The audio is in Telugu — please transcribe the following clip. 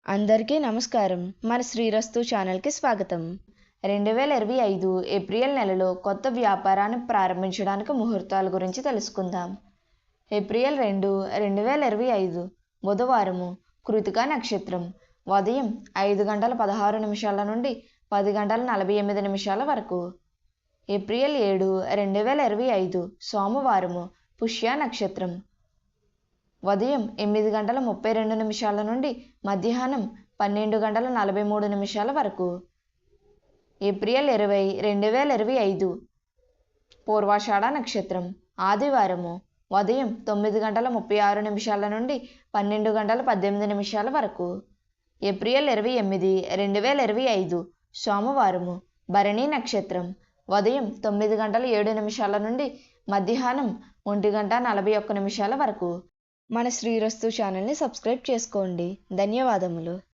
అందరికీ నమస్కారం. మన శ్రీరస్తు ఛానల్కి స్వాగతం. 2025 ఏప్రిల్ నెలలో కొత్త వ్యాపారాన్ని ప్రారంభించడానికి ముహూర్తాల గురించి తెలుసుకుందాం. ఏప్రిల్ 2, 2025 బుధవారము, కృతికా నక్షత్రం, ఉదయం 5:16 నుండి 10:48 వరకు. ఏప్రిల్ 7, 2025 సోమవారము, పుష్య నక్షత్రం, ఉదయం 8:32 నుండి మధ్యాహ్నం 12:43 వరకు. ఏప్రిల్ 20, 2025 పూర్వాషాఢ నక్షత్రం, ఆదివారము, ఉదయం 9:36 నుండి 12:18 వరకు. ఏప్రిల్ 28, 2025 సోమవారము, భరణి నక్షత్రం, ఉదయం 9:07 నుండి మధ్యాహ్నం 1:41 వరకు. మన శ్రీరస్తు ఛానల్ని సబ్స్క్రైబ్ చేసుకోండి. ధన్యవాదములు.